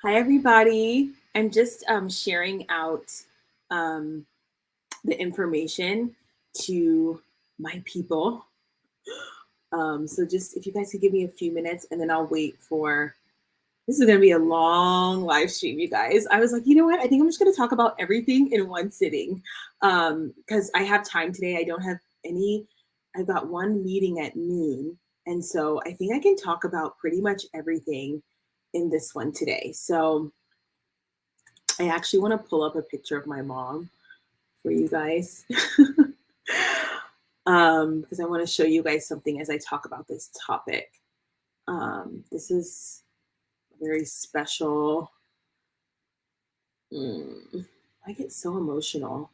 Hi, everybody. I'm just sharing out um, the information to my people. So just if you guys could give me a few minutes and then I'll wait for this is going to be a long live stream, you guys. I was like, you know what? I think I'm just going to talk about everything in one sitting because I have time today. I don't have any, I've got one meeting at noon. And so I think I can talk about pretty much everything in this one today. So I actually want to pull up a picture of my mom for you guys because I want to show you guys something as I talk about this topic. This is very special. I get so emotional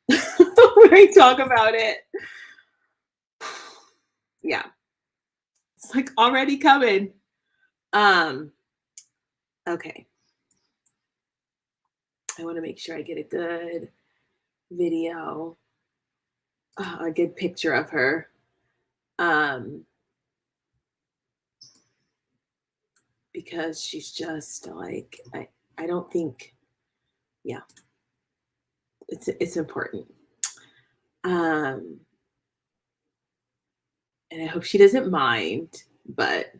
when I talk about it. Yeah, it's like already coming. Um, okay, I want to make sure I get a good video, a good picture of her. Um, because she's just like I don't think yeah, it's important. Um, and I hope she doesn't mind, but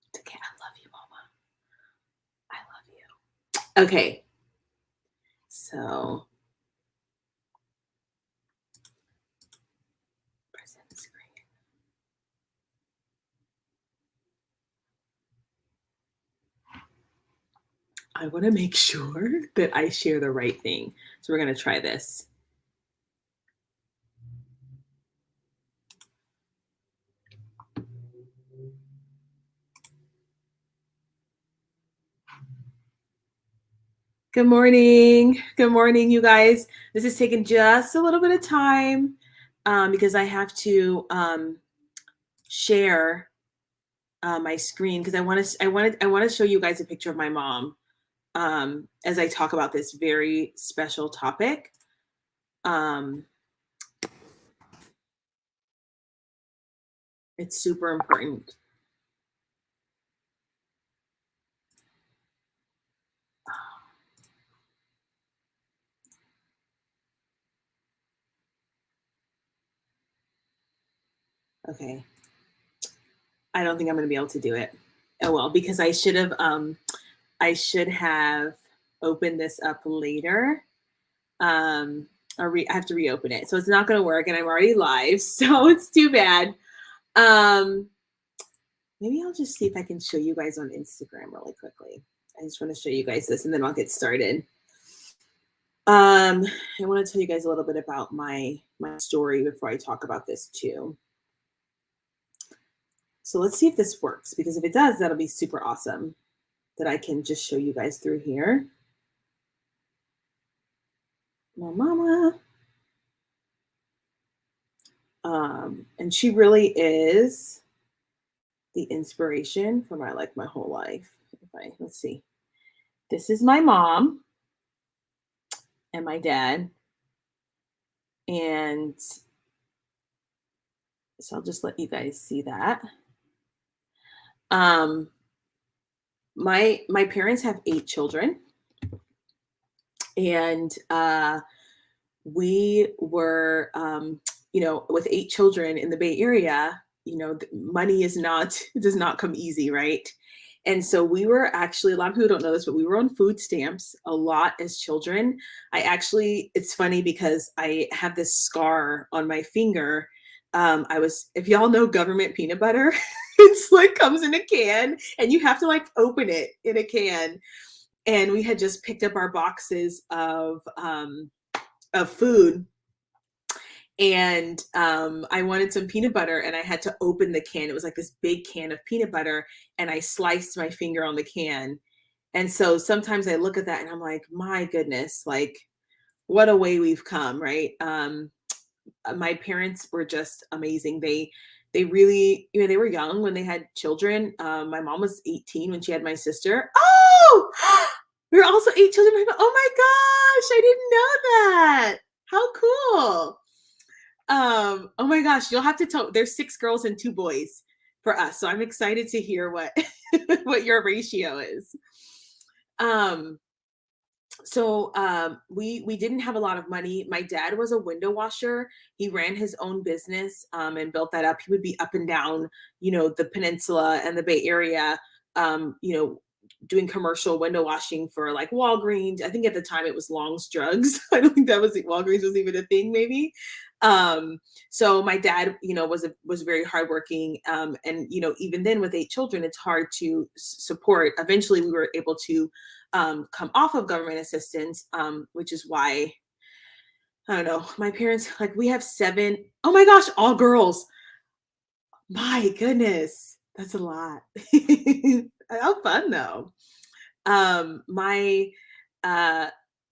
it's okay. I love you, Mama. I love you. Okay, so present screen. I want to make sure that I share the right thing. So we're gonna try this. Good morning. Good morning, you guys. This is taking just a little bit of time because I have to share my screen because I want to show you guys a picture of my mom as I talk about this very special topic. It's super important. Okay. I don't think I'm going to be able to do it. Oh well, because I should have opened this up later. I have to reopen it. So it's not going to work and I'm already live. So it's too bad. Um, maybe I'll just see if I can show you guys on Instagram really quickly. I just want to show you guys this and then I'll get started. I want to tell you guys a little bit about my story before I talk about this too. So let's see if this works because if it does, that'll be super awesome that I can just show you guys through here. My mama. And she really is the inspiration for my whole life. Let's see. This is my mom and my dad. And so I'll just let you guys see that. Um, my parents have 8 children, and we were, with 8 children in the Bay Area. Money is not does not come easy, right? And so we were actually a lot of people don't know this, but we were on food stamps a lot as children. It's funny because I have this scar on my finger. If y'all know government peanut butter, it's like comes in a can and you have to like open it in a can. And we had just picked up our boxes of food and I wanted some peanut butter and I had to open the can. It was like this big can of peanut butter and I sliced my finger on the can. And so sometimes I look at that and I'm like, my goodness, like what a way we've come, right? My parents were just amazing. They really, they were young when they had children. My mom was 18 when she had my sister. Oh, we were also 8 children. Oh my gosh, I didn't know that. How cool. Oh my gosh, you'll have to tell. There's 6 girls and 2 boys. for us. So I'm excited to hear what what your ratio is. Um, we didn't have a lot of money. My dad was a window washer. He ran his own business and built that up. He would be up and down, the peninsula and the Bay Area, doing commercial window washing for like Walgreens. I think at the time it was Long's Drugs. I don't think that was Walgreens was even a thing, maybe. So my dad, was very hardworking. And even then with 8 children, it's hard to support. Eventually, we were able to come off of government assistance, which is why I don't know. My parents, like, we have 7. Oh my gosh, all girls. My goodness, that's a lot. How fun though. My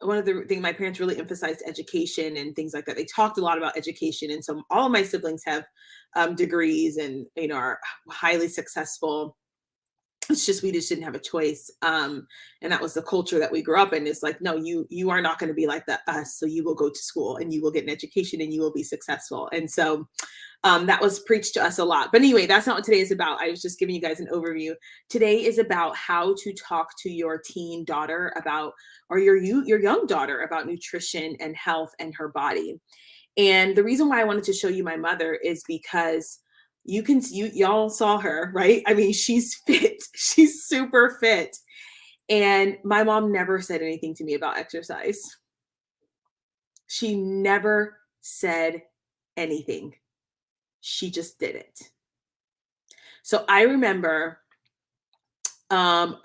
One of the things my parents really emphasized education and things like that. They talked a lot about education, and so all of my siblings have degrees and are highly successful. It's just we just didn't have a choice, and that was the culture that we grew up in. It's like, no, you are not going to be like that us, so you will go to school and you will get an education and you will be successful. And so that was preached to us a lot. But anyway, that's not what today is about. I was just giving you guys an overview. Today is about how to talk to your teen daughter about, or your young daughter about nutrition and health and her body. And the reason why I wanted to show you my mother is because y'all saw her, right? I mean, she's fit. She's super fit. And my mom never said anything to me about exercise. She never said anything. She just did it. So I remember,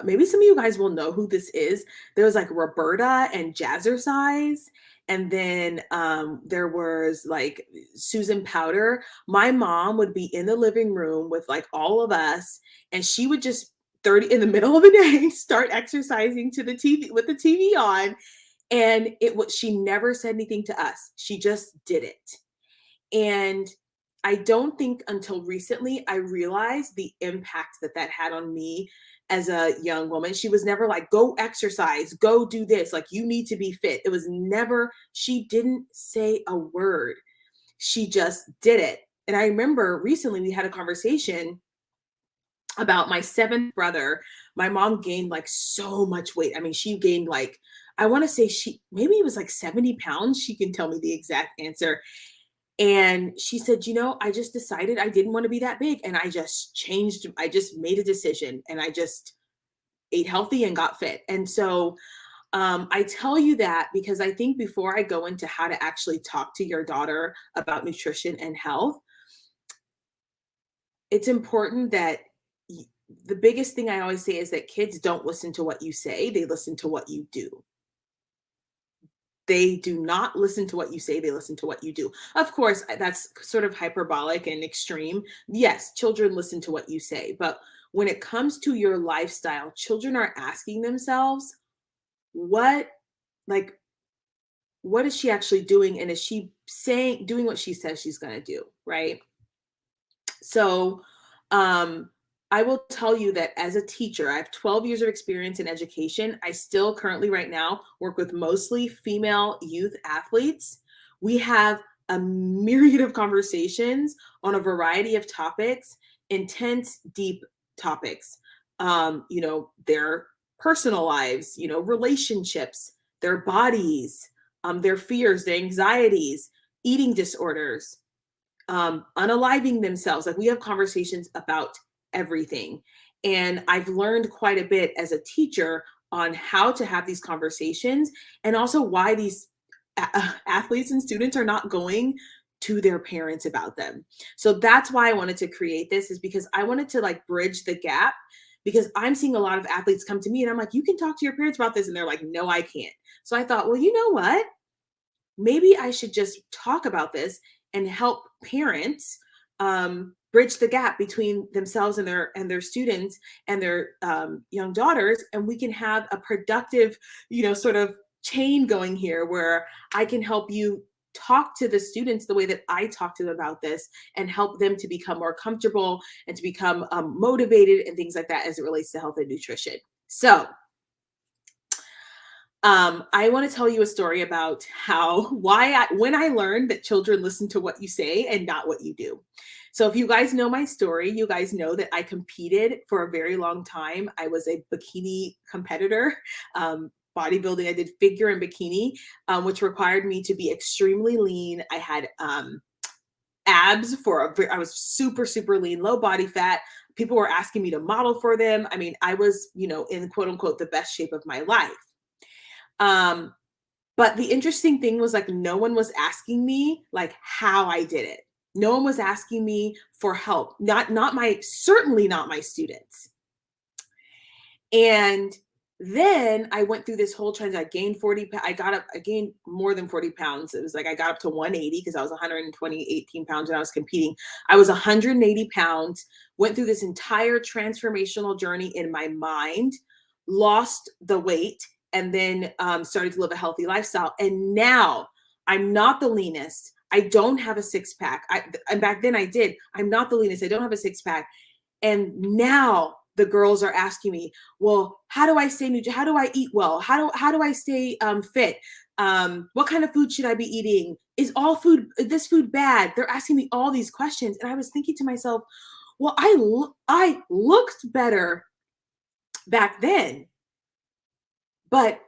maybe some of you guys will know who this is. There was like Roberta and Jazzercise, and then there was like Susan Powder. My mom would be in the living room with like all of us, and she would just 30 in the middle of the day start exercising to the TV with the TV on. And she never said anything to us. She just did it. And I don't think until recently I realized the impact that that had on me as a young woman. She was never like, go exercise, go do this, like you need to be fit. It was never, she didn't say a word. She just did it. And I remember recently we had a conversation about my 7th brother. My mom gained like so much weight. I mean, she gained like, I want to say maybe it was like 70 pounds. She can tell me the exact answer. And she said, I just decided I didn't want to be that big. And I just made a decision, and I just ate healthy and got fit. And so I tell you that because I think before I go into how to actually talk to your daughter about nutrition and health, it's important that the biggest thing I always say is that kids don't listen to what you say, they listen to what you do. They do not listen to what you say, they listen to what you do. Of course, that's sort of hyperbolic and extreme. Yes, children listen to what you say, but when it comes to your lifestyle, children are asking themselves, what is she actually doing? And is she doing what she says she's going to do, right? So, I will tell you that as a teacher, I have 12 years of experience in education. I still currently right now work with mostly female youth athletes. We have a myriad of conversations on a variety of topics, intense, deep topics. Their personal lives, relationships, their bodies, their fears, their anxieties, eating disorders, unaliving themselves. Like, we have conversations about everything. And I've learned quite a bit as a teacher on how to have these conversations, and also why these athletes and students are not going to their parents about them. So that's why I wanted to create this, is because I wanted to like bridge the gap, because I'm seeing a lot of athletes come to me and I'm like, you can talk to your parents about this. And they're like, no, I can't. So I thought, well, you know what? Maybe I should just talk about this and help parents bridge the gap between themselves and their students and their young daughters, and we can have a productive, sort of chain going here, where I can help you talk to the students the way that I talk to them about this, and help them to become more comfortable and to become motivated and things like that as it relates to health and nutrition. So I want to tell you a story about when I learned that children listen to what you say and not what you do. So if you guys know my story, you guys know that I competed for a very long time. I was a bikini competitor, bodybuilding. I did figure and bikini, which required me to be extremely lean. I had abs I was super, super lean, low body fat. People were asking me to model for them. I mean, I was, in quote unquote, the best shape of my life. But the interesting thing was like, no one was asking me like how I did it. No one was asking me for help. Certainly not my students. And then I went through this whole trend. I gained 40. I gained more than 40 pounds. It was like I got up to 180 because I was 18 pounds when I was competing. I was 180 pounds, went through this entire transformational journey in my mind, lost the weight, and then started to live a healthy lifestyle. And now I'm not the leanest. I don't have a six pack. And back then I did. I'm not the leanest. I don't have a six pack. And now the girls are asking me, well, how do I stay how do I eat well? How do I stay fit? What kind of food should I be eating? Is this food bad? They're asking me all these questions. And I was thinking to myself, well, I looked better back then, but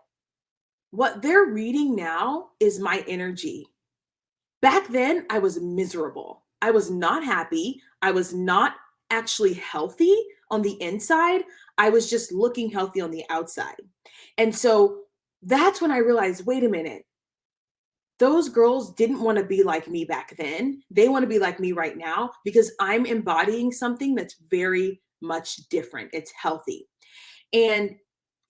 what they're reading now is my energy. Back then, I was miserable. I was not happy. I was not actually healthy on the inside. I was just looking healthy on the outside. And so that's when I realized, wait a minute, those girls didn't want to be like me back then. They want to be like me right now because I'm embodying something that's very much different. It's healthy. And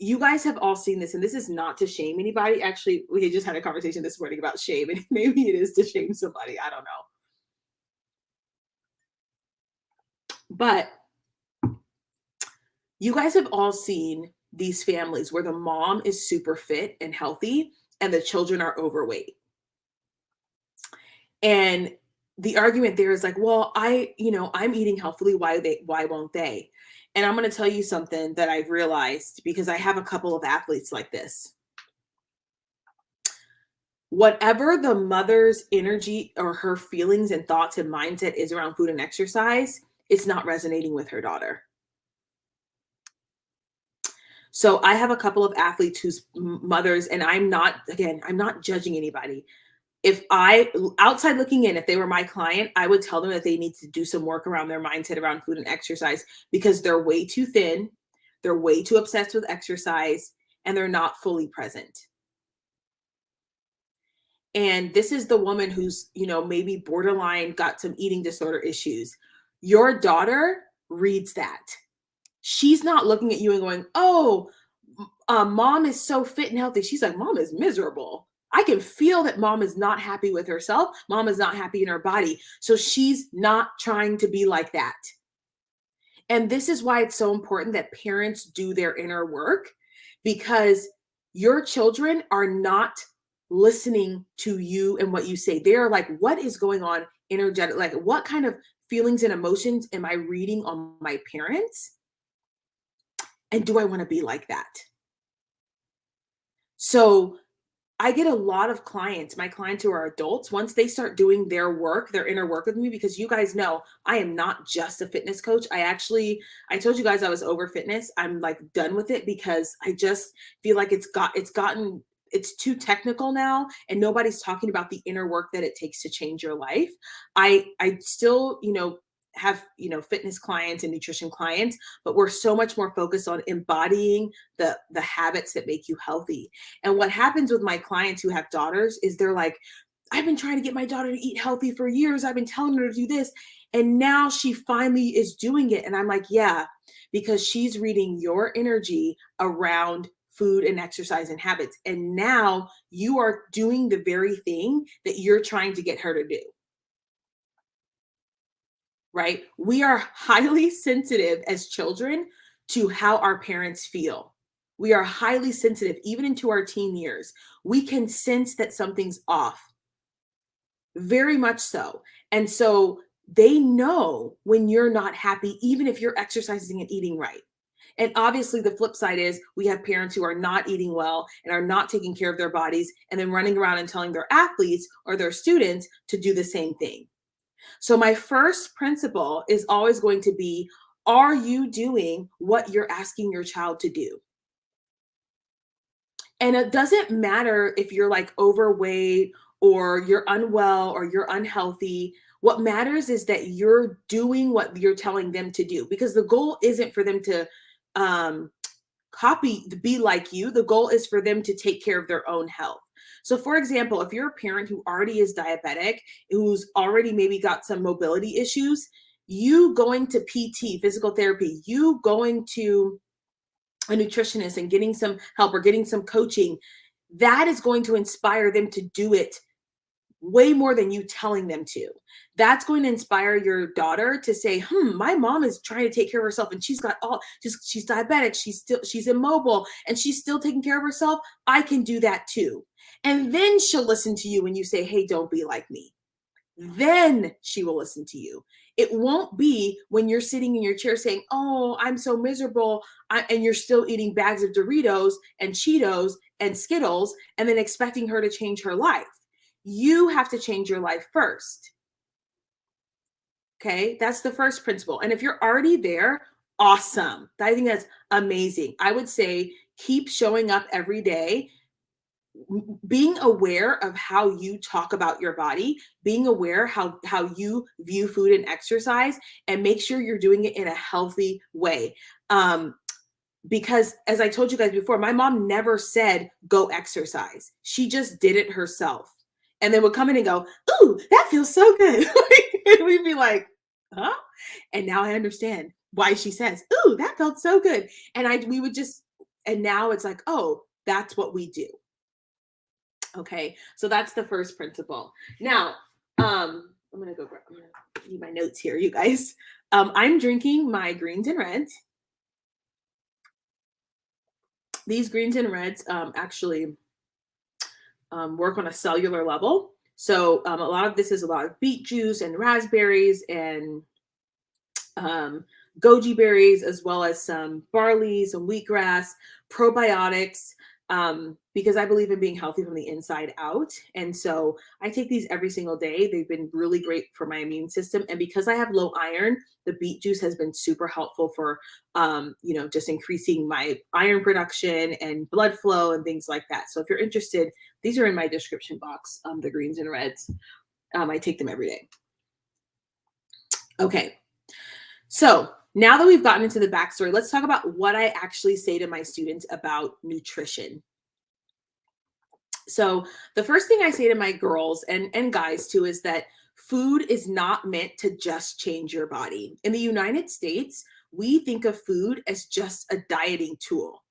you guys have all seen this, and this is not to shame anybody. Actually, we just had a conversation this morning about shame, and maybe it is to shame somebody. I don't know. But you guys have all seen these families where the mom is super fit and healthy and the children are overweight. And the argument there is like, well, I'm eating healthily. Why won't they? And I'm going to tell you something that I've realized because I have a couple of athletes like this. Whatever the mother's energy or her feelings and thoughts and mindset is around food and exercise, it's not resonating with her daughter. So I have a couple of athletes whose mothers, and I'm not judging anybody. If outside looking in, if they were my client, I would tell them that they need to do some work around their mindset around food and exercise because they're way too thin, they're way too obsessed with exercise, and they're not fully present. And this is the woman who's, maybe borderline got some eating disorder issues. Your daughter reads that. She's not looking at you and going, oh, mom is so fit and healthy. She's like, mom is miserable. I can feel that mom is not happy with herself. Mom is not happy in her body. So she's not trying to be like that. And this is why it's so important that parents do their inner work, because your children are not listening to you and what you say. They're like, what is going on energetic? Like, what kind of feelings and emotions am I reading on my parents? And do I want to be like that? So I get a lot of clients, my clients who are adults, once they start doing their work, their inner work with me, because you guys know I am not just a fitness coach. I told you guys I was over fitness. I'm like done with it because I just feel like it's too technical now and nobody's talking about the inner work that it takes to change your life. I still, have fitness clients and nutrition clients, but we're so much more focused on embodying the habits that make you healthy. And what happens with my clients who have daughters is they're like, I've been trying to get my daughter to eat healthy for years. I've been telling her to do this, and now she finally is doing it. And I'm like, yeah, because she's reading your energy around food and exercise and habits, and now you are doing the very thing that you're trying to get her to do. Right? We are highly sensitive as children to how our parents feel. We are highly sensitive, even into our teen years. We can sense that something's off. Very much so. And so they know when you're not happy, even if you're exercising and eating right. And obviously, the flip side is we have parents who are not eating well and are not taking care of their bodies and then running around and telling their athletes or their students to do the same thing. So my first principle is always going to be, are you doing what you're asking your child to do? And it doesn't matter if you're like overweight or you're unwell or you're unhealthy. What matters is that you're doing what you're telling them to do, because the goal isn't for them to um, copy, to be like you. The goal is for them to take care of their own health. So, for example, if you're a parent who already is diabetic, who's already maybe got some mobility issues, you going to PT, physical therapy, you going to a nutritionist and getting some help or getting some coaching, that is going to inspire them to do it way more than you telling them to. That's going to inspire your daughter to say, my mom is trying to take care of herself and she's got all, she's diabetic, she's immobile and she's still taking care of herself. I can do that too. And then she'll listen to you when you say, hey, don't be like me. Then she will listen to you. It won't be when you're sitting in your chair saying, oh, I'm so miserable, and you're still eating bags of Doritos and Cheetos and Skittles and then expecting her to change her life. You have to change your life first. Okay, that's the first principle. And if you're already there, awesome. I think that's amazing. I would say keep showing up every day, being aware of how you talk about your body, being aware how you view food and exercise, and make sure you're doing it in a healthy way. Because as I told you guys before, my mom never said go exercise. She just did it herself. And then would come in and go, ooh, that feels so good. And we'd be like, huh? And now I understand why she says, ooh, that felt so good. And we would just, and now it's like, oh, that's what we do. Okay, so that's the first principle. Now, I'm gonna need my notes here, you guys. I'm drinking my greens and reds. These greens and reds actually work on a cellular level. So a lot of this is a lot of beet juice and raspberries and goji berries, as well as some barley, some wheatgrass, probiotics, because I believe in being healthy from the inside out. And so I take these every single day. They've been really great for my immune system. And because I have low iron, the beet juice has been super helpful for, just increasing my iron production and blood flow and things like that. So if you're interested, these are in my description box, the greens and reds. I take them every day. Okay. So now that we've gotten into the backstory, let's talk about what I actually say to my students about nutrition. So the first thing I say to my girls and guys too is that food is not meant to just change your body. In the United States, we think of food as just a dieting tool,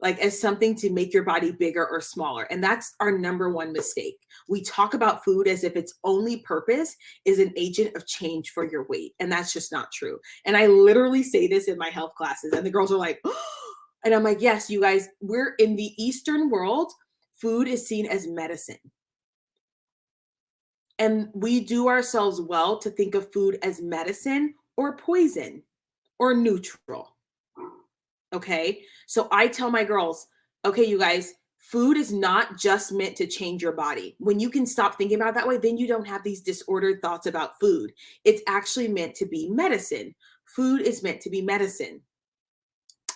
like as something to make your body bigger or smaller. And that's our number one mistake. We talk about food as if its only purpose is an agent of change for your weight. And that's just not true. And I literally say this in my health classes, and the girls are like, oh, and I'm like, yes, you guys, we're in the Eastern world. Food is seen as medicine. And we do ourselves well to think of food as medicine or poison or neutral. Okay. So I tell my girls, okay, you guys, food is not just meant to change your body. When you can stop thinking about it that way, then you don't have these disordered thoughts about food. It's actually meant to be medicine. Food is meant to be medicine.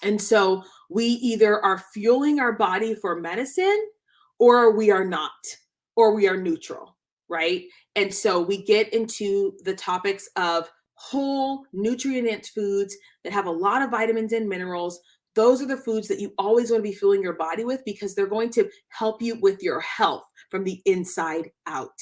And so we either are fueling our body for medicine or we are not, or we are neutral, right? And so we get into the topics of whole nutrient foods that have a lot of vitamins and minerals. Those are the foods that you always want to be fueling your body with, because they're going to help you with your health from the inside out.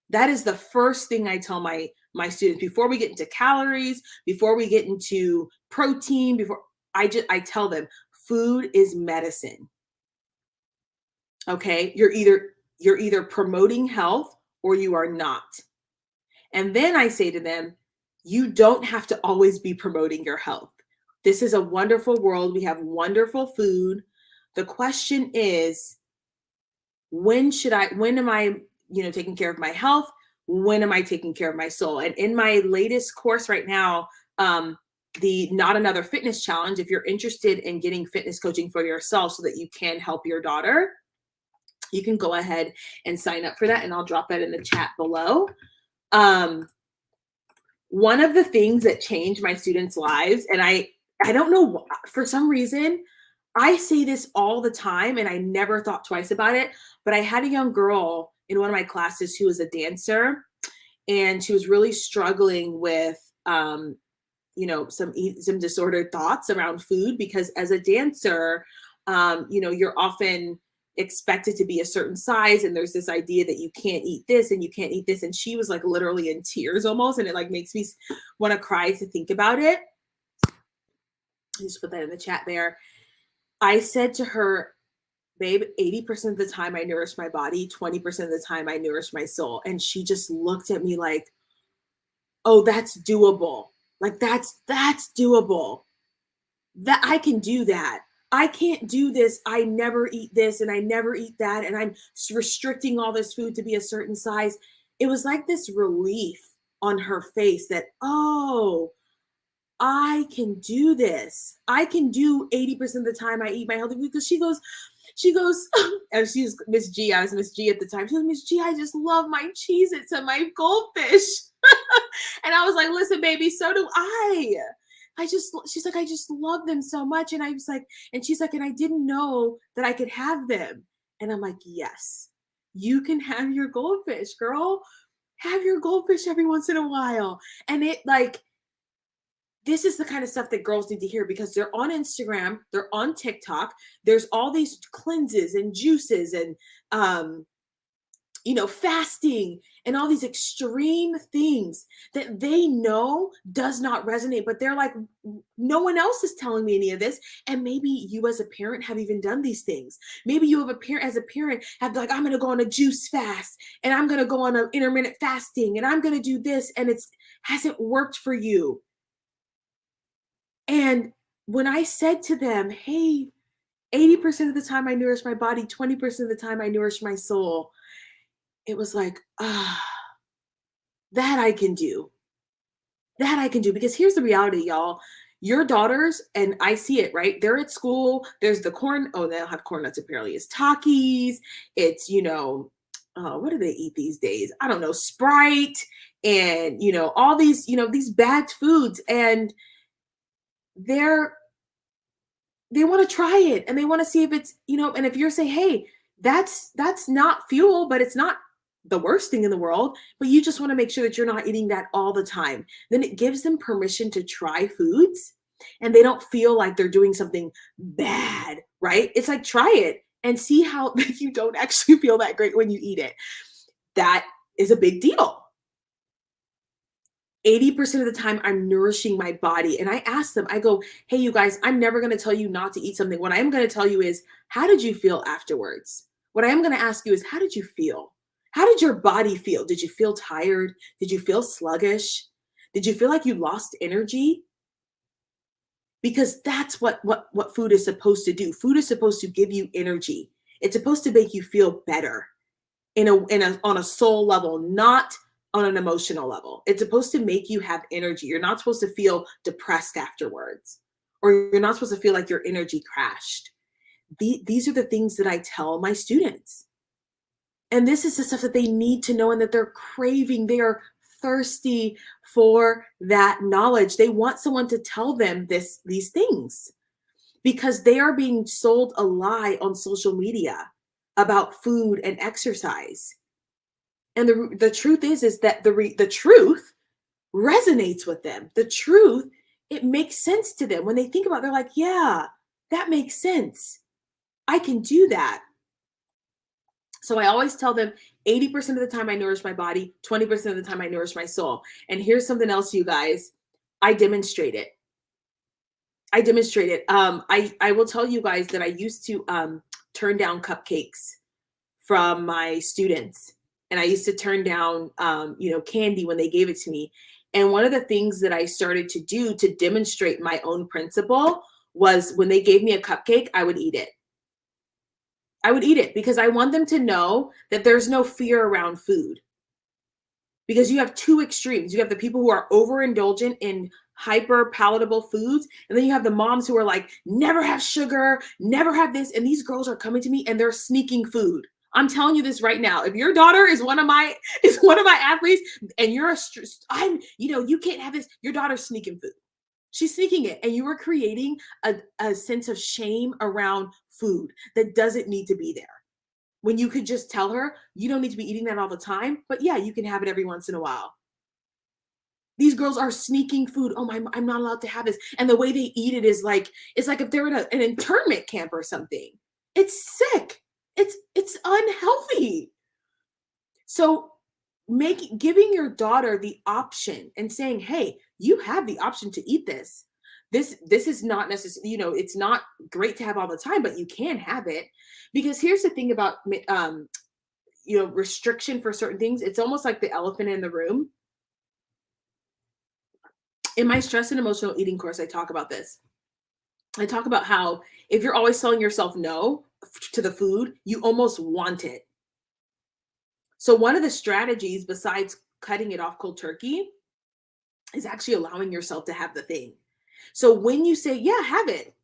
That is the first thing I tell my students before we get into calories, before we get into protein, before I tell them food is medicine. Okay, you're either promoting health or you are not. And then I say to them, you don't have to always be promoting your health. This is a wonderful world. We have wonderful food. The question is, when am I, taking care of my health? When am I taking care of my soul? And in my latest course right now, the Not Another Fitness Challenge, if you're interested in getting fitness coaching for yourself so that you can help your daughter, you can go ahead and sign up for that, and I'll drop that in the chat below. one of the things that changed my students' lives, and I don't know, for some reason, I say this all the time and I never thought twice about it, but I had a young girl in one of my classes who was a dancer, and she was really struggling with some disordered thoughts around food, because as a dancer, you're often expected to be a certain size, and there's this idea that you can't eat this and you can't eat this, and she was like literally in tears almost, and it like makes me want to cry to think about it. Just put that in the chat there. I said to her, babe, 80% of the time I nourish my body, 20% of the time I nourish my soul. And she just looked at me like, oh, that's doable. Like that's doable. That I can do that. I can't do this. I never eat this and I never eat that. And I'm restricting all this food to be a certain size. It was like this relief on her face that, oh, I can do this. I can do 80% of the time I eat my healthy food. Because she goes, and she's Miss G. I was Miss G at the time. She goes, Miss G, I just love my Cheez-Its and my goldfish. And I was like, listen, baby, so do I. She's like, I just love them so much. And I was like, and she's like, and I didn't know that I could have them. And I'm like, yes, you can have your goldfish, girl. Have your goldfish every once in a while. And it like, this is the kind of stuff that girls need to hear, because they're on Instagram, they're on TikTok. There's all these cleanses and juices and, fasting and all these extreme things that they know does not resonate, but they're like, no one else is telling me any of this. And maybe you as a parent have even done these things. Maybe you have as a parent have like, I'm going to go on a juice fast and I'm going to go on an intermittent fasting and I'm going to do this. And it hasn't worked for you. And when I said to them, hey, 80% of the time I nourish my body, 20% of the time I nourish my soul, it was like, that I can do. That I can do. Because here's the reality, y'all. Your daughters, and I see it, right? They're at school. There's the corn. Oh, they don't have corn nuts apparently. It's Takis. It's, what do they eat these days? I don't know, Sprite and, all these, these bagged foods. And they want to try it and they want to see if it's, and if you're saying, hey, that's not fuel, but it's not the worst thing in the world, but you just want to make sure that you're not eating that all the time, then it gives them permission to try foods and they don't feel like they're doing something bad, right? It's like, try it and see how you don't actually feel that great when you eat it. That is a big deal. 80% of the time I'm nourishing my body. And I ask them, I go, hey, you guys, I'm never going to tell you not to eat something. What I'm going to tell you is, how did you feel afterwards? What I am going to ask you is, how did you feel? How did your body feel? Did you feel tired? Did you feel sluggish? Did you feel like you lost energy? Because that's what food is supposed to do. Food is supposed to give you energy. It's supposed to make you feel better on a soul level, not on an emotional level. It's supposed to make you have energy. You're not supposed to feel depressed afterwards, or you're not supposed to feel like your energy crashed. These are the things that I tell my students. And this is the stuff that they need to know and that they're craving. They are thirsty for that knowledge. They want someone to tell them these things, because they are being sold a lie on social media about food and exercise. And the truth is that the truth resonates with them. The truth, it makes sense to them. When they think about it, they're like, yeah, that makes sense. I can do that. So I always tell them 80% of the time I nourish my body, 20% of the time I nourish my soul. And here's something else, you guys. I demonstrate it. I will tell you guys that I used to turn down cupcakes from my students. And I used to turn down, candy when they gave it to me. And one of the things that I started to do to demonstrate my own principle was, when they gave me a cupcake, I would eat it. I would eat it because I want them to know that there's no fear around food. Because you have two extremes. You have the people who are overindulgent in hyper palatable foods. And then you have the moms who are like, never have sugar, never have this. And these girls are coming to me and they're sneaking food. I'm telling you this right now. If your daughter is one of my athletes, and I'm, you can't have this. Your daughter's sneaking food. She's sneaking it, and you are creating a sense of shame around food that doesn't need to be there. When you could just tell her, you don't need to be eating that all the time, but yeah, you can have it every once in a while. These girls are sneaking food. Oh my, I'm not allowed to have this. And the way they eat it is like, it's like if they're in an internment camp or something. It's sick. It's unhealthy. So giving your daughter the option and saying, hey, you have the option to eat this. This is not necessarily, it's not great to have all the time, but you can have it. Because here's the thing about restriction for certain things. It's almost like the elephant in the room. In my stress and emotional eating course, I talk about this. I talk about how if you're always telling yourself no to the food, you almost want it. So one of the strategies besides cutting it off cold turkey is actually allowing yourself to have the thing. So when you say, yeah, have it,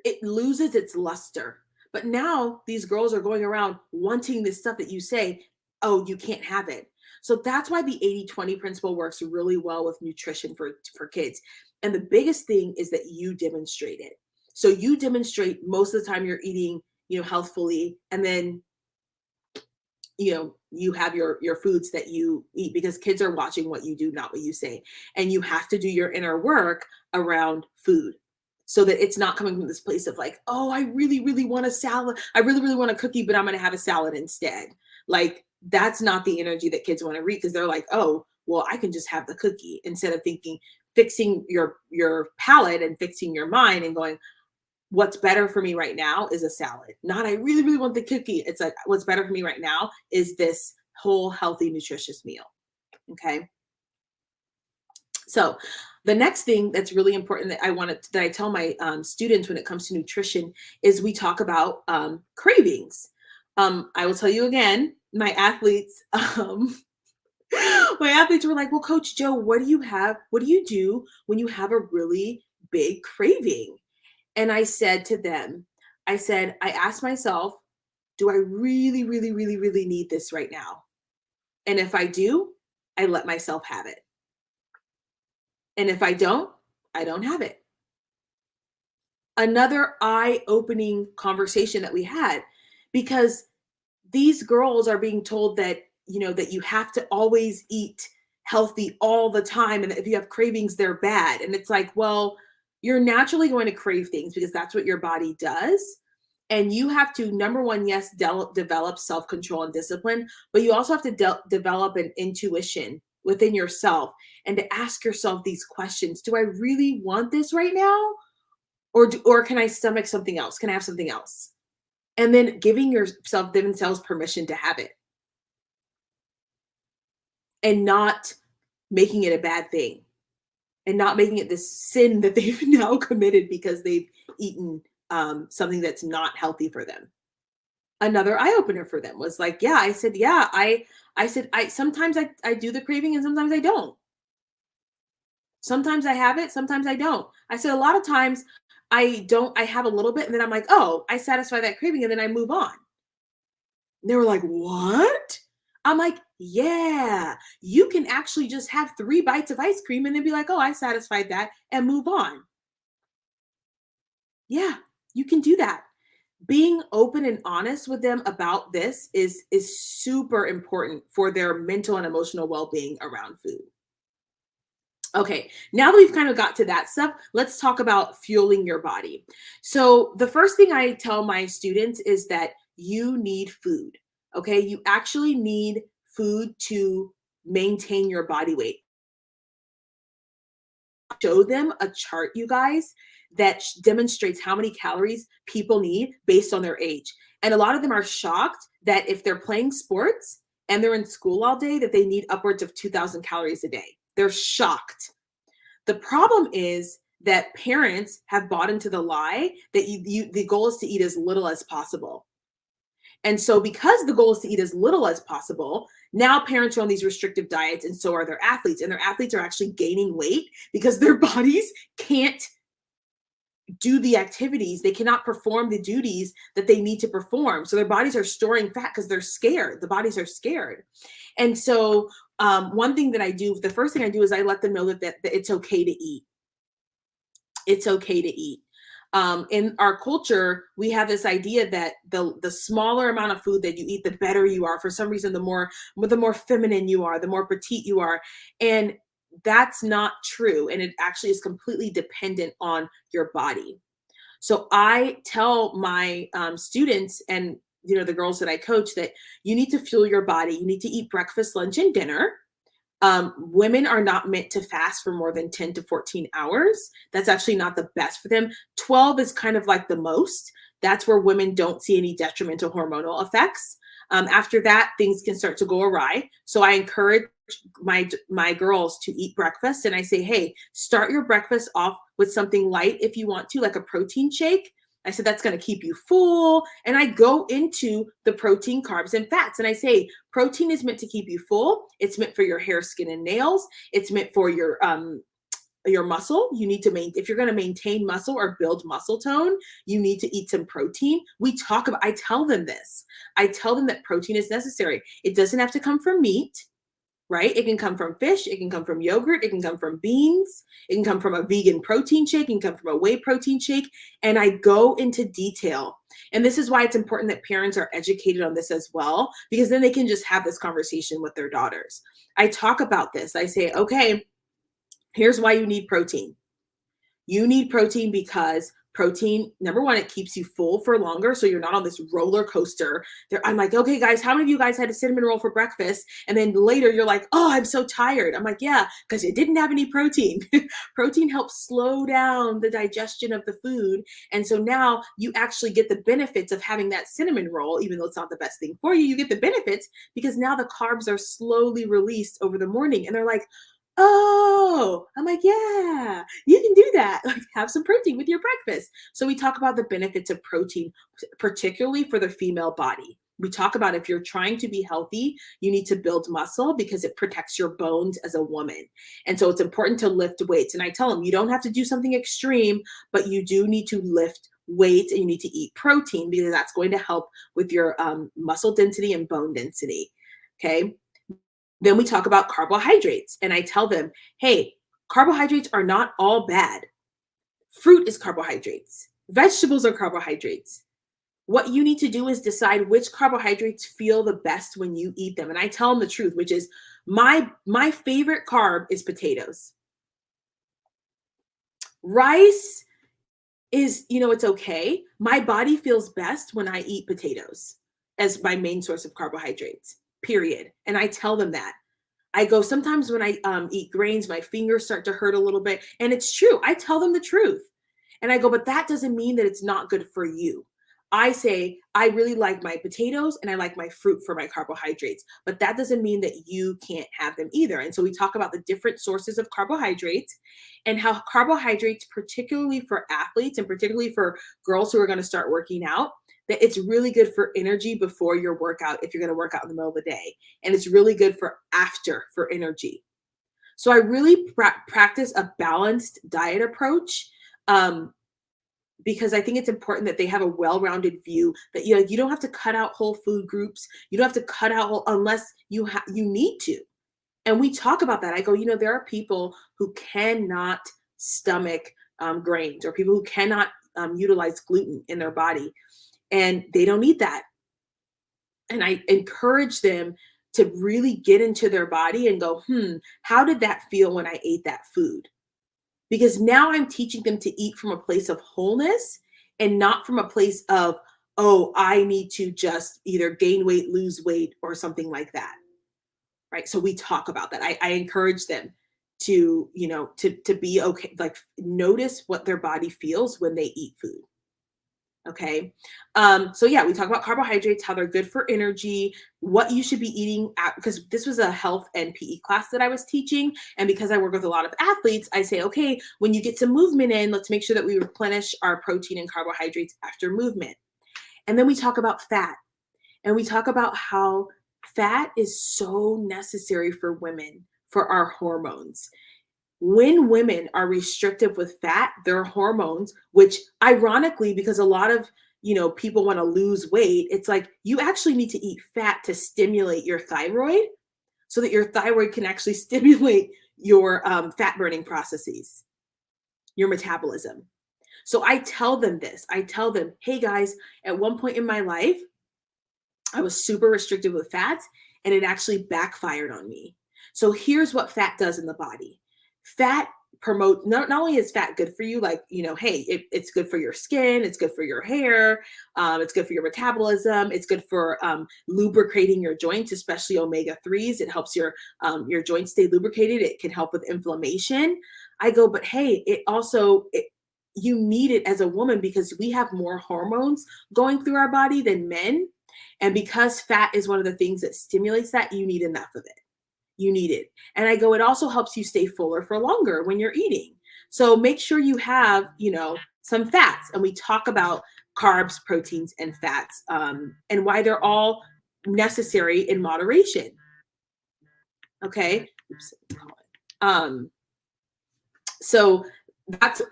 it loses its luster. But now these girls are going around wanting this stuff that you say, oh, you can't have it. So that's why the 80-20 principle works really well with nutrition for kids. And the biggest thing is that you demonstrate it. So you demonstrate most of the time you're eating, healthfully, and then you have your foods that you eat, because kids are watching what you do, not what you say. And you have to do your inner work around food so that it's not coming from this place of like, oh, I really, really want a salad. I really, really want a cookie, but I'm going to have a salad instead. Like, that's not the energy that kids want to read, because they're like, oh, well, I can just have the cookie, instead of fixing your palate and fixing your mind and going, what's better for me right now is a salad. Not, I really, really want the cookie. It's like, what's better for me right now is this whole healthy, nutritious meal. Okay. So the next thing that's really important that I tell my students when it comes to nutrition is we talk about cravings. I will tell you again, my athletes, were like, well, Coach Joe, what do you do when you have a really big craving? And I said to them, I asked myself, do I really, really, really, really need this right now? And if I do, I let myself have it. And if I don't have it. Another eye-opening conversation that we had, because these girls are being told that, that you have to always eat healthy all the time. And that if you have cravings, they're bad. And it's like, well, you're naturally going to crave things because that's what your body does. And you have to, number one, yes, develop self-control and discipline, but you also have to develop an intuition within yourself and to ask yourself these questions. Do I really want this right now? Or can I stomach something else? Can I have something else? And then giving themselves permission to have it and not making it a bad thing and not making it this sin that they've now committed because they've eaten something that's not healthy for them. Another eye opener for them was like, yeah, I said, sometimes I do the craving and sometimes I don't. Sometimes I have it, sometimes I don't. I said, a lot of times I have a little bit and then I'm like, oh, I satisfy that craving and then I move on. And they were like, what? I'm like, yeah, you can actually just have 3 bites of ice cream and then be like, oh, I satisfied that and move on. Yeah, you can do that. Being open and honest with them about this is super important for their mental and emotional well-being around food. Okay, now that we've kind of got to that stuff, let's talk about fueling your body. So the first thing I tell my students is that you need food. Okay, you actually need food to maintain your body weight. Show them a chart, you guys, that demonstrates how many calories people need based on their age. And a lot of them are shocked that if they're playing sports and they're in school all day, that they need upwards of 2,000 calories a day. They're shocked. The problem is that parents have bought into the lie that the goal is to eat as little as possible. And so because the goal is to eat as little as possible, now parents are on these restrictive diets and so are their athletes. And their athletes are actually gaining weight because their bodies can't do the activities. They cannot perform the duties that they need to perform. So their bodies are storing fat because they're scared. The bodies are scared. And so one thing that I do, the first thing I do is I let them know that it's okay to eat. It's okay to eat. In our culture, we have this idea that the smaller amount of food that you eat, the better you are. For some reason, the more feminine you are, the more petite you are, and that's not true. And it actually is completely dependent on your body. So I tell my students and the girls that I coach that you need to fuel your body. You need to eat breakfast, lunch, and dinner. Women are not meant to fast for more than 10 to 14 hours. That's actually not the best for them. 12 is kind of like the most. That's where women don't see any detrimental hormonal effects. After that, things can start to go awry. So I encourage my girls to eat breakfast, and I say, hey, start your breakfast off with something light if you want to, like a protein shake. I said that's going to keep you full. And I go into the protein, carbs, and fats. And I say, protein is meant to keep you full. It's meant for your hair, skin, and nails. It's meant for your muscle. You need to if you're going to maintain muscle or build muscle tone, you need to eat some protein. I tell them this. I tell them that protein is necessary. It doesn't have to come from meat. Right? It can come from fish. It can come from yogurt. It can come from beans. It can come from a vegan protein shake. It can come from a whey protein shake. And I go into detail. And this is why it's important that parents are educated on this as well, because then they can just have this conversation with their daughters. I talk about this. I say, okay, here's why you need protein. You need protein because protein, number one, it keeps you full for longer. So you're not on this roller coaster. I'm like, okay, guys, how many of you guys had a cinnamon roll for breakfast? And then later you're like, oh, I'm so tired. I'm like, yeah, because it didn't have any protein. Protein helps slow down the digestion of the food. And so now you actually get the benefits of having that cinnamon roll, even though it's not the best thing for you. You get the benefits because now the carbs are slowly released over the morning. And they're like, oh, I'm like, yeah, you can do that. Like, have some protein with your breakfast. So we talk about the benefits of protein, particularly for the female body. We talk about if you're trying to be healthy, you need to build muscle because it protects your bones as a woman. And so it's important to lift weights. And I tell them, you don't have to do something extreme, but you do need to lift weights and you need to eat protein because that's going to help with your muscle density and bone density. Okay. Then we talk about carbohydrates, and I tell them, hey, carbohydrates are not all bad. Fruit is carbohydrates. Vegetables are carbohydrates. What you need to do is decide which carbohydrates feel the best when you eat them. And I tell them the truth, which is my favorite carb is potatoes. Rice is, it's okay. My body feels best when I eat potatoes as my main source of carbohydrates, period. And I tell them that. I go, sometimes when I eat grains, my fingers start to hurt a little bit. And it's true. I tell them the truth. And I go, but that doesn't mean that it's not good for you. I say, I really like my potatoes and I like my fruit for my carbohydrates, but that doesn't mean that you can't have them either. And so we talk about the different sources of carbohydrates and how carbohydrates, particularly for athletes and particularly for girls who are going to start working out, that it's really good for energy before your workout if you're going to work out in the middle of the day. And it's really good for after for energy. So I really practice a balanced diet approach because I think it's important that they have a well-rounded view that you don't have to cut out whole food groups. You don't have to cut out unless you need to. And we talk about that. I go, there are people who cannot stomach grains or people who cannot utilize gluten in their body. And they don't need that. And I encourage them to really get into their body and go, how did that feel when I ate that food? Because now I'm teaching them to eat from a place of wholeness and not from a place of, oh, I need to just either gain weight, lose weight, or something like that. Right. So we talk about that. I encourage them to, to be okay, like notice what their body feels when they eat food. Okay. So yeah, we talk about carbohydrates, how they're good for energy, what you should be eating because this was a health and PE class that I was teaching. And because I work with a lot of athletes, I say, okay, when you get some movement in, let's make sure that we replenish our protein and carbohydrates after movement. And then we talk about fat and we talk about how fat is so necessary for women, for our hormones. When women are restrictive with fat, their hormones, which ironically, because a lot of people want to lose weight, it's like you actually need to eat fat to stimulate your thyroid so that your thyroid can actually stimulate your fat burning processes, your metabolism. So I tell them this. I tell them, hey guys, at one point in my life, I was super restrictive with fats and it actually backfired on me. So here's what fat does in the body. Fat promote not only is fat good for you, like, hey, it's good for your skin, it's good for your hair, it's good for your metabolism, it's good for lubricating your joints, especially omega-3s. It helps your joints stay lubricated. It can help with inflammation. I go, but hey, you need it as a woman because we have more hormones going through our body than men. And because fat is one of the things that stimulates that, you need enough of it. You need it. And I go, it also helps you stay fuller for longer when you're eating. So make sure you have, some fats. And we talk about carbs, proteins, and fats, and why they're all necessary in moderation. Okay. Oops. So that's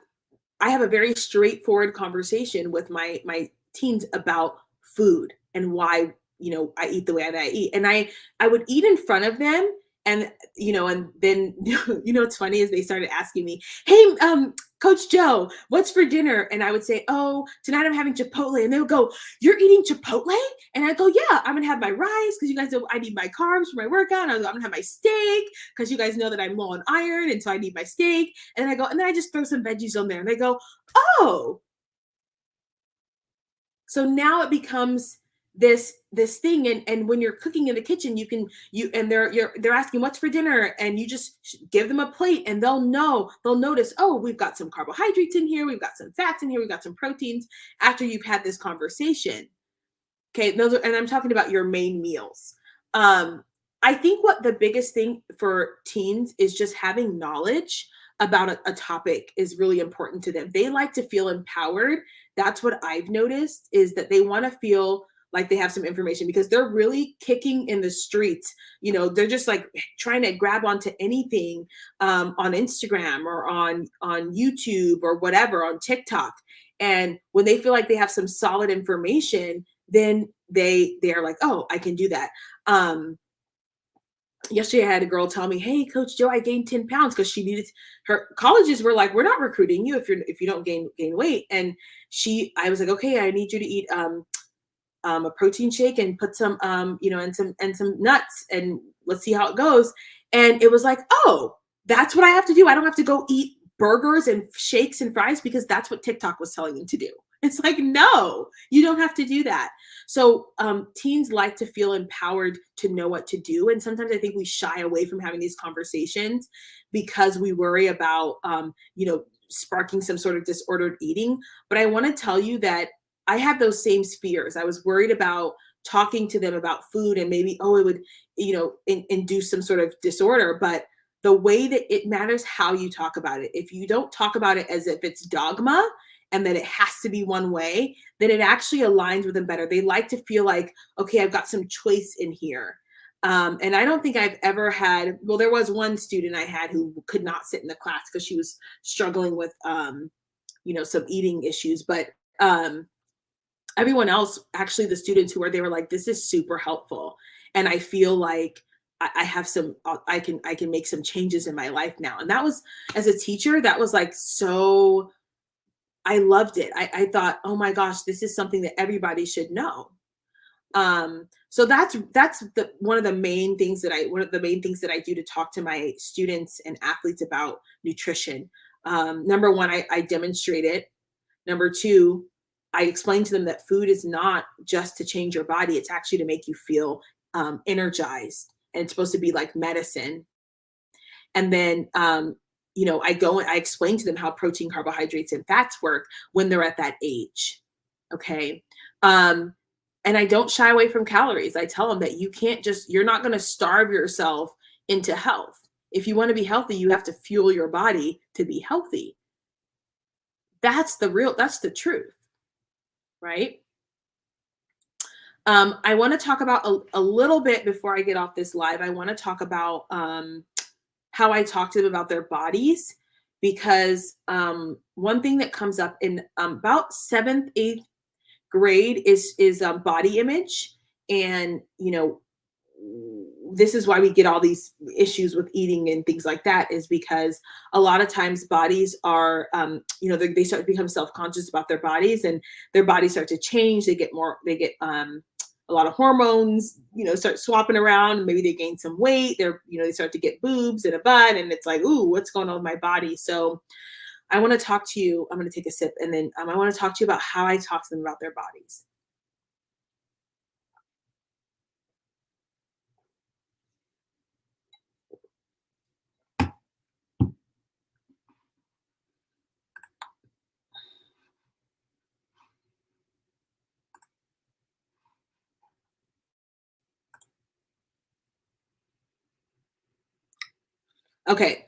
I have a very straightforward conversation with my teens about food and why I eat the way that I eat. And I would eat in front of them, and and then what's funny is they started asking me, hey, Coach Joe, what's for dinner? And I would say, oh, tonight I'm having Chipotle. And they would go, you're eating Chipotle? And I go, yeah, I'm gonna have my rice because you guys know I need my carbs for my workout. I'm gonna have my steak because you guys know that I'm low on iron, and so I need my steak. And then I go, and then I just throw some veggies on there, and they go, oh, so now it becomes this thing. And when you're cooking in the kitchen, they're asking what's for dinner, and you just give them a plate, and they'll notice, oh, we've got some carbohydrates in here, we've got some fats in here, we've got some proteins, after you've had this conversation. Okay, and I'm talking about your main meals. I think what the biggest thing for teens is just having knowledge about a topic is really important to them. They like to feel empowered. That's what I've noticed, is that they want to feel like they have some information because they're really kicking in the streets. They're just like trying to grab onto anything on Instagram or on YouTube or whatever, on TikTok. And when they feel like they have some solid information, then they're like, oh, I can do that. Yesterday I had a girl tell me, hey, Coach Joe, I gained 10 pounds because she needed, her colleges were like, we're not recruiting you if you don't gain weight. And I was like, okay, I need you to eat a protein shake and put some and some nuts, and let's see how it goes. And it was like, oh, that's what I have to do. I don't have to go eat burgers and shakes and fries because that's what TikTok was telling me to do. It's like, no, you don't have to do that. So teens like to feel empowered to know what to do. And sometimes I think we shy away from having these conversations because we worry about, sparking some sort of disordered eating. But I want to tell you that I have those same fears. I was worried about talking to them about food and maybe, oh, it would, induce some sort of disorder. But the way that it matters how you talk about it. If you don't talk about it as if it's dogma and that it has to be one way, then it actually aligns with them better. They like to feel like, okay, I've got some choice in here. And I don't think I've ever had, well, there was one student I had who could not sit in the class because she was struggling with, some eating issues. But everyone else, actually the students they were like, this is super helpful. And I feel like I have some, I can make some changes in my life now. And that was, as a teacher, that was like, so I loved it. I thought, oh my gosh, this is something that everybody should know. So that's one of the main things that I do to talk to my students and athletes about nutrition. Number one, I demonstrate it. Number two, I explain to them that food is not just to change your body. It's actually to make you feel energized, and it's supposed to be like medicine. And then, I explain to them how protein, carbohydrates, and fats work when they're at that age. Okay. And I don't shy away from calories. I tell them that you're not going to starve yourself into health. If you want to be healthy, you have to fuel your body to be healthy. That's the truth. Right. I want to talk about a little bit before I get off this live. I want to talk about how I talk to them about their bodies, because one thing that comes up in about seventh, eighth grade is body image. And this is why we get all these issues with eating and things like that, is because a lot of times bodies are they start to become self-conscious about their bodies, and their bodies start to change. They get a lot of hormones, start swapping around, and maybe they gain some weight. They start to get boobs and a butt, and it's like, ooh, what's going on with my body? So I want to talk to you. I'm going to take a sip, and then I want to talk to you about how I talk to them about their bodies. Okay.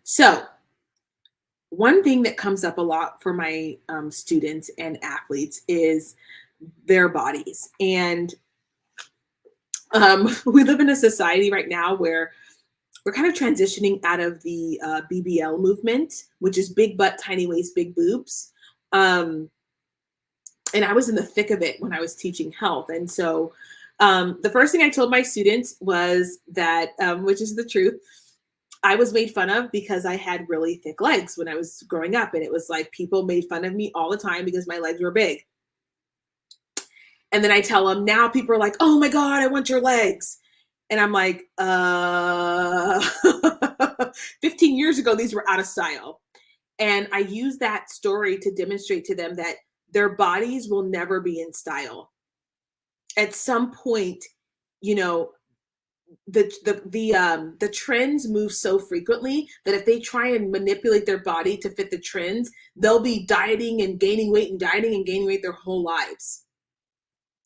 So one thing that comes up a lot for my students and athletes is their bodies. And we live in a society right now where we're kind of transitioning out of the BBL movement, which is big butt, tiny waist, big boobs. Um, and I was in the thick of it when I was teaching health. And so the first thing I told my students was that, which is the truth, I was made fun of because I had really thick legs when I was growing up. And it was like people made fun of me all the time because my legs were big. And then I tell them now, people are like, oh my God, I want your legs. And I'm like, 15 years ago, these were out of style. And I use that story to demonstrate to them that their bodies will never be in style. At some point, you know, the trends move so frequently that if they try and manipulate their body to fit the trends, they'll be dieting and gaining weight and dieting and gaining weight their whole lives,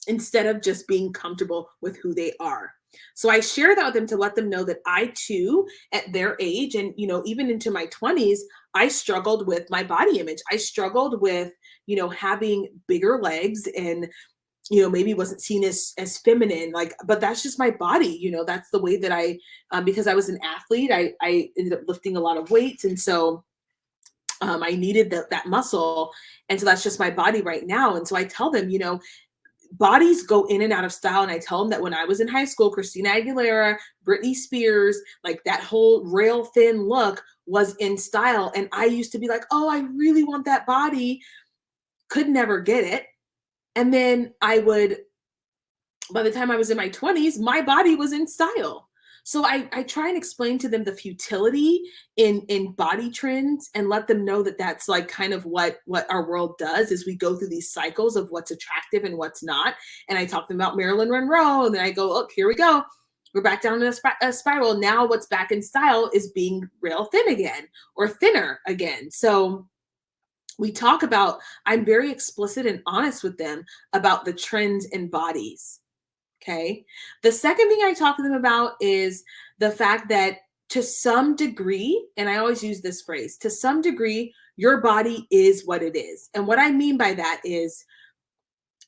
instead of just being comfortable with who they are. So I share that with them to let them know that I too, at their age, and even into my 20s, I struggled with my body image. I struggled with, having bigger legs, and maybe wasn't seen as feminine, like, but that's just my body. That's the way that because I was an athlete, I ended up lifting a lot of weights, and so I needed that muscle, and so that's just my body right now. And so I tell them, bodies go in and out of style. And I tell them that when I was in high school, Christina Aguilera, Britney Spears, like that whole rail thin look was in style. And I used to be like, oh, I really want that body, could never get it. And then by the time I was in my 20s, my body was in style. So I try and explain to them the futility in body trends, and let them know that that's like kind of what our world does, is we go through these cycles of what's attractive and what's not. And I talk to them about Marilyn Monroe, and then I go, look, here we go. We're back down in a spiral. Now what's back in style is being real thin again, or thinner again. So we talk about, I'm very explicit and honest with them about the trends in bodies. Okay. The second thing I talk to them about is the fact that, to some degree, and I always use this phrase, to some degree, your body is what it is. And what I mean by that is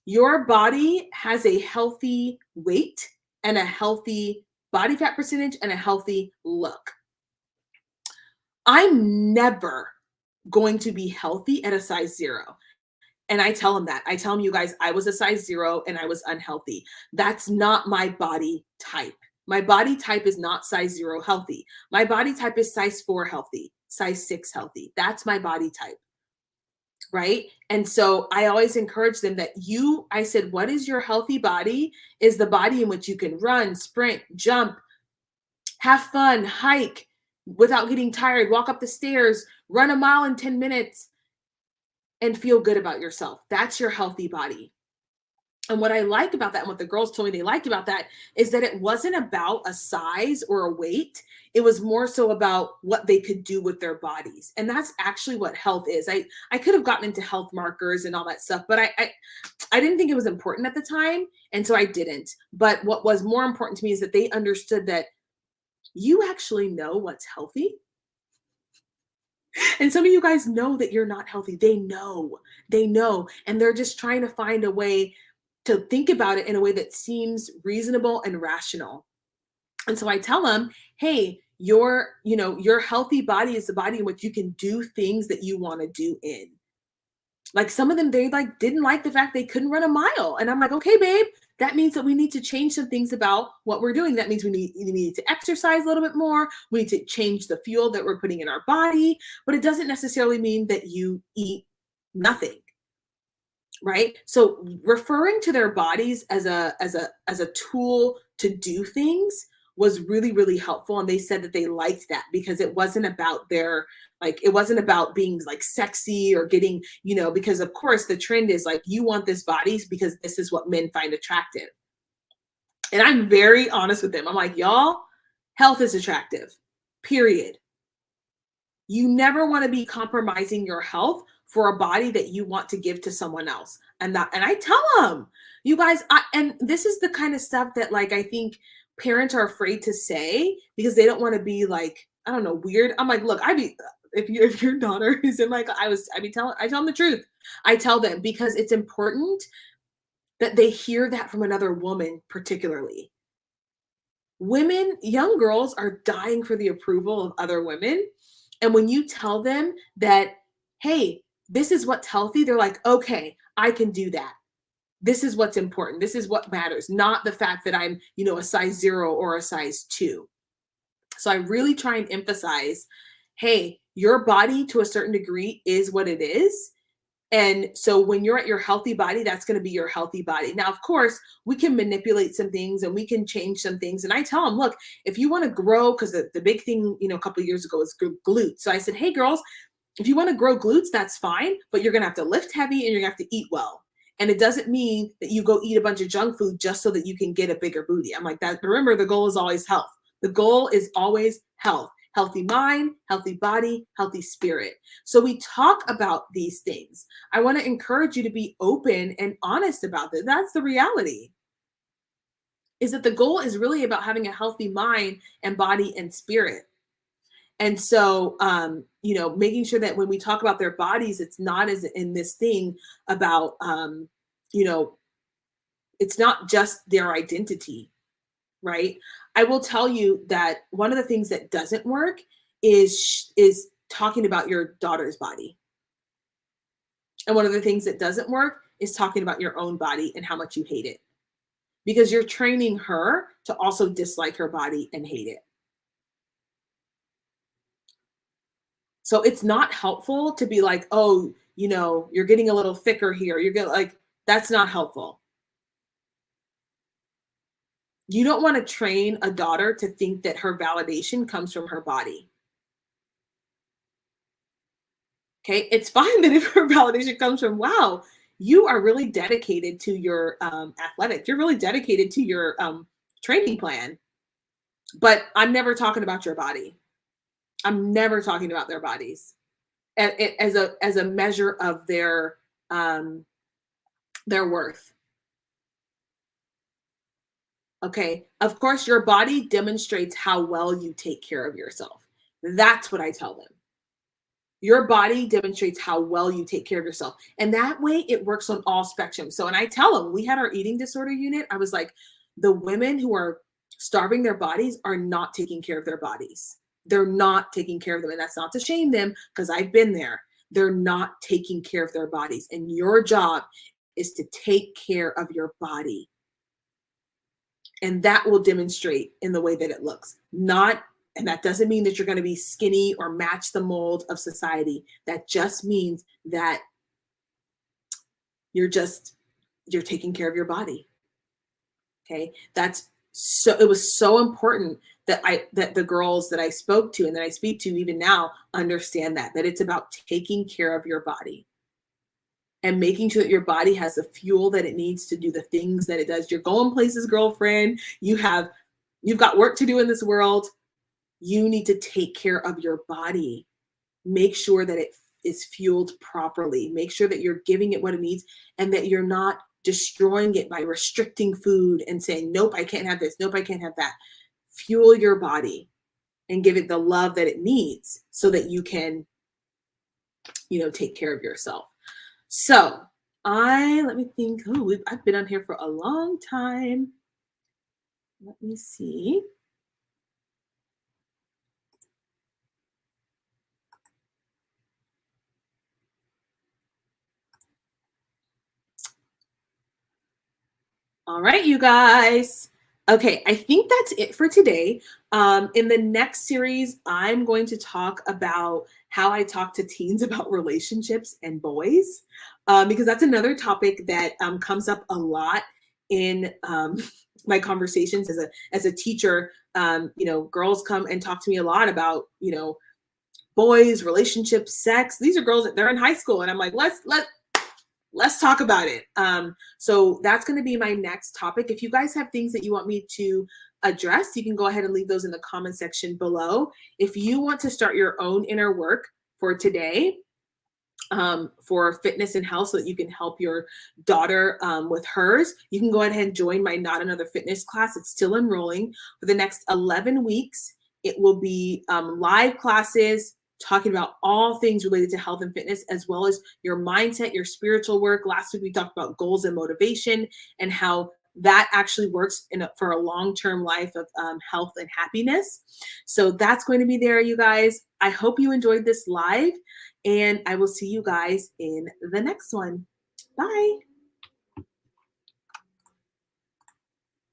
your body has a healthy weight and a healthy body fat percentage and a healthy look. I'm never going to be healthy at a size 0. And I tell them that. I tell them, you guys, I was a size 0 and I was unhealthy. That's not my body type. My body type is not size 0 healthy. My body type is size 4 healthy, size 6 healthy. That's my body type. Right. And so I always encourage them that I said, what is your healthy body? Is the body in which you can run, sprint, jump, have fun, hike without getting tired, walk up the stairs, run a mile in 10 minutes, and feel good about yourself. That's your healthy body. And what I like about that, and what the girls told me they liked about that, is that it wasn't about a size or a weight. It was more so about what they could do with their bodies. And that's actually what health is. I could have gotten into health markers and all that stuff, but I didn't think it was important at the time. And so I didn't. But what was more important to me is that they understood that you actually know what's healthy. And some of you guys know that you're not healthy. They know, and they're just trying to find a way to think about it in a way that seems reasonable and rational. And so I tell them, hey, your healthy body is the body in which you can do things that you want to do in. Like some of them, they like didn't like the fact they couldn't run a mile. And I'm like, okay, babe, that means that we need to change some things about what we're doing. That means we need to exercise a little bit more. We need to change the fuel that we're putting in our body. But it doesn't necessarily mean that you eat nothing, right? So referring to their bodies as a tool to do things was really really helpful, and they said that they liked that because it wasn't about their, like, it wasn't about being like sexy or getting, because of course the trend is like you want this bodies because this is what men find attractive. And I'm very honest with them. I'm like, y'all, health is attractive, period. You never want to be compromising your health for a body that you want to give to someone else. And I tell them, you guys, and this is the kind of stuff that like I think parents are afraid to say because they don't want to be like, I don't know, weird. I'm like, look, if your daughter is in like I tell them the truth. I tell them because it's important that they hear that from another woman, particularly. Women, young girls are dying for the approval of other women. And when you tell them that, hey, this is what's healthy, they're like, okay, I can do that. This is what's important. This is what matters, not the fact that I'm, a size 0 or a size 2. So I really try and emphasize, hey, your body to a certain degree is what it is. And so when you're at your healthy body, that's going to be your healthy body. Now, of course, we can manipulate some things and we can change some things. And I tell them, look, if you want to grow, because the big thing, a couple of years ago was glutes. So I said, hey, girls, if you want to grow glutes, that's fine, but you're going to have to lift heavy and you're going to have to eat well. And it doesn't mean that you go eat a bunch of junk food just so that you can get a bigger booty. I'm like that. Remember, the goal is always health. The goal is always health. Healthy mind, healthy body, healthy spirit. So we talk about these things. I want to encourage you to be open and honest about that. That's the reality. Is that the goal is really about having a healthy mind and body and spirit. And so, making sure that when we talk about their bodies, it's not as in this thing about, you know, it's not just their identity, right? I will tell you that one of the things that doesn't work is talking about your daughter's body. And one of the things that doesn't work is talking about your own body and how much you hate it. Because you're training her to also dislike her body and hate it. So it's not helpful to be like, oh, you're getting a little thicker here. You're getting like, that's not helpful. You don't want to train a daughter to think that her validation comes from her body. Okay. It's fine that if her validation comes from, wow, you are really dedicated to your athletic, you're really dedicated to your training plan. But I'm never talking about your body. I'm never talking about their bodies as a measure of their worth. Okay. Of course, your body demonstrates how well you take care of yourself. That's what I tell them. Your body demonstrates how well you take care of yourself. And that way it works on all spectrums. So, and I tell them, we had our eating disorder unit. I was like, the women who are starving their bodies are not taking care of their bodies. They're not taking care of them. And that's not to shame them because I've been there. They're not taking care of their bodies. And your job is to take care of your body. And that will demonstrate in the way that it looks. And that doesn't mean that you're going to be skinny or match the mold of society. That just means that you're taking care of your body. Okay. It was so important that the girls that I spoke to and that I speak to even now understand that it's about taking care of your body and making sure that your body has the fuel that it needs to do the things that it does. You're going places, girlfriend. You've got work to do in this world. You need to take care of your body. Make sure that it is fueled properly. Make sure that you're giving it what it needs and that you're not destroying it by restricting food and saying, nope, I can't have this. Nope, I can't have that. Fuel your body and give it the love that it needs so that you can, take care of yourself. So let me think. Oh, I've been on here for a long time. Let me see. All right, you guys. Okay, I think that's it for today. In the next series, I'm going to talk about how I talk to teens about relationships and boys, because that's another topic that comes up a lot in my conversations as a teacher. Girls come and talk to me a lot about boys, relationships, sex. These are girls that they're in high school, and I'm like, let's talk about it. So that's going to be my next topic. If you guys have things that you want me to address, you can go ahead and leave those in the comment section below. If you want to start your own inner work for today, for fitness and health, so that you can help your daughter with hers, you can go ahead and join my Not Another Fitness class. It's still enrolling for the next 11 weeks. It will be live classes talking about all things related to health and fitness, as well as your mindset, your spiritual work. Last week we talked about goals and motivation and how that actually works for a long-term life of health and happiness. So that's going to be there, you guys. I hope you enjoyed this live, and I will see you guys in the next one. Bye.